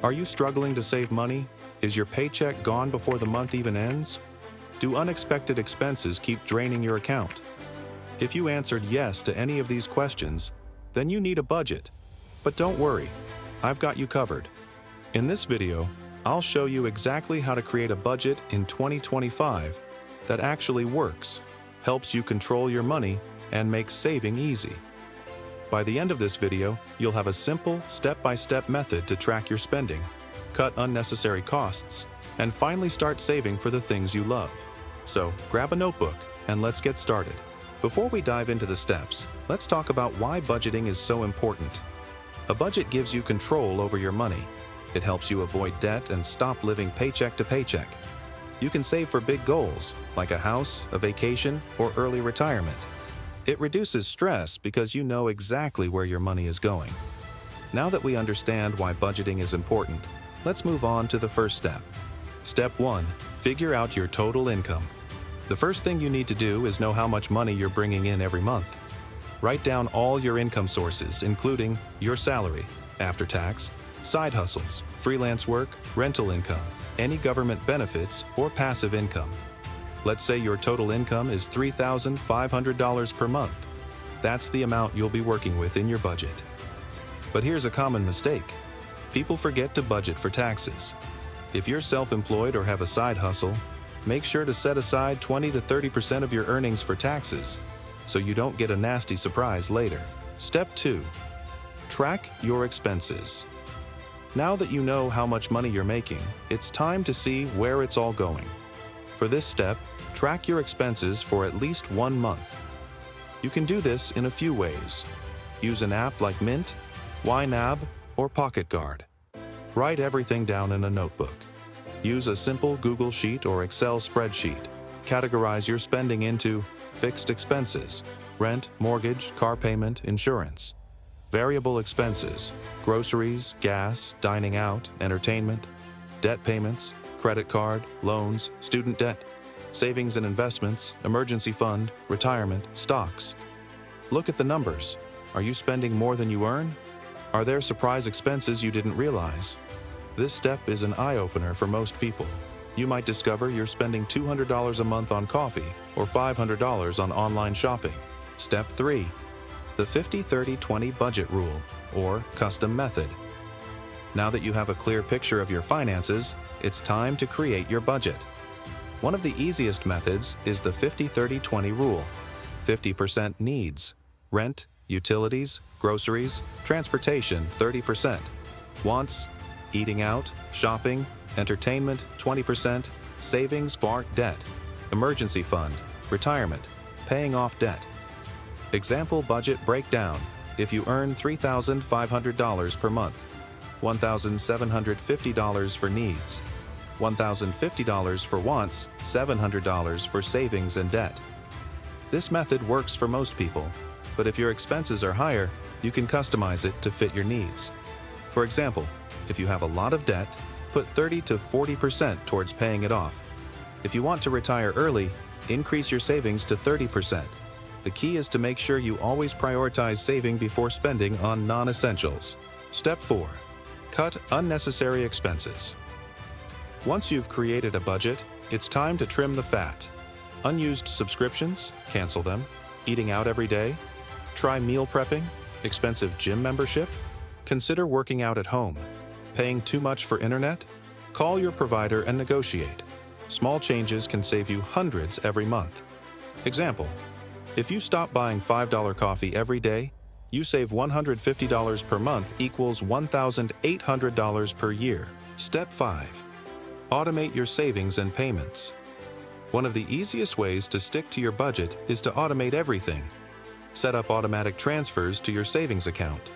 Are you struggling to save money? Is your paycheck gone before the month even ends? Do unexpected expenses keep draining your account? If you answered yes to any of these questions, then you need a budget. But don't worry, I've got you covered. In this video, I'll show you exactly how to create a budget in 2025 that actually works, helps you control your money, and makes saving easy. By the end of this video, you'll have a simple, step-by-step method to track your spending, cut unnecessary costs, and finally start saving for the things you love. So, grab a notebook and let's get started. Before we dive into the steps, let's talk about why budgeting is so important. A budget gives you control over your money. It helps you avoid debt and stop living paycheck to paycheck. You can save for big goals, like a house, a vacation, or early retirement. It reduces stress because you know exactly where your money is going. Now that we understand why budgeting is important, let's move on to the first step. Step 1. Figure out your total income. The first thing you need to do is know how much money you're bringing in every month. Write down all your income sources, including your salary, after tax, side hustles, freelance work, rental income, any government benefits, or passive income. Let's say your total income is $3,500 per month. That's the amount you'll be working with in your budget. But here's a common mistake. People forget to budget for taxes. If you're self-employed or have a side hustle, make sure to set aside 20 to 30% of your earnings for taxes, so you don't get a nasty surprise later. Step 2. Track your expenses. Now that you know how much money you're making, it's time to see where it's all going. For this step, track your expenses for at least 1 month. You can do this in a few ways. Use an app like Mint, YNAB, or Pocket Guard. Write everything down in a notebook. Use a simple Google Sheet or Excel spreadsheet. Categorize your spending into fixed expenses, rent, mortgage, car payment, insurance. Variable expenses, groceries, gas, dining out, entertainment, debt payments, credit card, loans, student debt, savings and investments, emergency fund, retirement, stocks. Look at the numbers. Are you spending more than you earn? Are there surprise expenses you didn't realize? This step is an eye-opener for most people. You might discover you're spending $200 a month on coffee or $500 on online shopping. Step 3. The 50-30-20 budget rule, or custom method. Now that you have a clear picture of your finances, it's time to create your budget. One of the easiest methods is the 50-30-20 rule. 50% needs, rent, utilities, groceries, transportation 30%, wants, eating out, shopping, entertainment 20%, savings, bar, debt, emergency fund, retirement, paying off debt. Example budget breakdown. If you earn $3,500 per month, $1,750 for needs, $1,050 for wants, $700 for savings and debt. This method works for most people, but if your expenses are higher, you can customize it to fit your needs. For example, if you have a lot of debt, put 30 to 40% towards paying it off. If you want to retire early, increase your savings to 30%. The key is to make sure you always prioritize saving before spending on non-essentials. Step 4. Cut unnecessary expenses. Once you've created a budget, it's time to trim the fat. Unused subscriptions, cancel them. Eating out every day? Try meal prepping? Expensive gym membership? Consider working out at home. Paying too much for internet? Call your provider and negotiate. Small changes can save you hundreds every month. Example: if you stop buying $5 coffee every day, you save $150 per month equals $1,800 per year. Step 5. Automate your savings and payments. One of the easiest ways to stick to your budget is to automate everything. Set up automatic transfers to your savings account.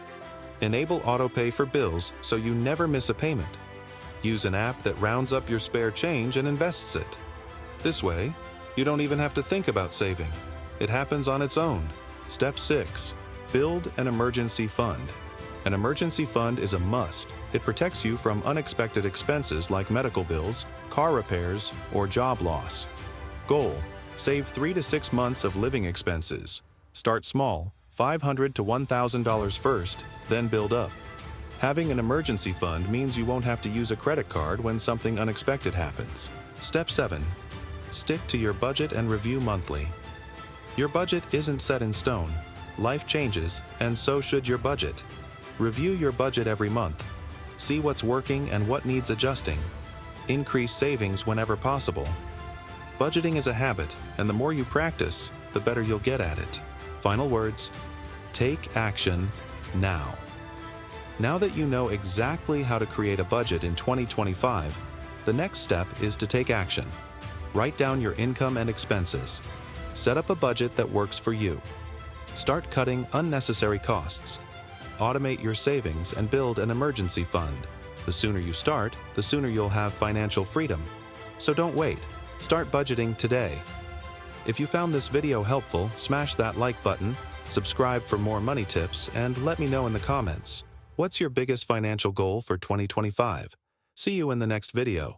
Enable autopay for bills so you never miss a payment. Use an app that rounds up your spare change and invests it. This way, you don't even have to think about saving. It happens on its own. Step 6. Build an emergency fund. An emergency fund is a must. It protects you from unexpected expenses like medical bills, car repairs, or job loss. Goal: save 3 to 6 months of living expenses. Start small, $500 to $1,000 first, then build up. Having an emergency fund means you won't have to use a credit card when something unexpected happens. Step 7. Stick to your budget and review monthly. Your budget isn't set in stone. Life changes, and so should your budget. Review your budget every month. See what's working and what needs adjusting. Increase savings whenever possible. Budgeting is a habit, and the more you practice, the better you'll get at it. Final words: take action now. Now that you know exactly how to create a budget in 2025, the next step is to take action. Write down your income and expenses. Set up a budget that works for you. Start cutting unnecessary costs. Automate your savings and build an emergency fund. The sooner you start, the sooner you'll have financial freedom. So don't wait. Start budgeting today. If you found this video helpful, smash that like button, subscribe for more money tips, and let me know in the comments. What's your biggest financial goal for 2025? See you in the next video.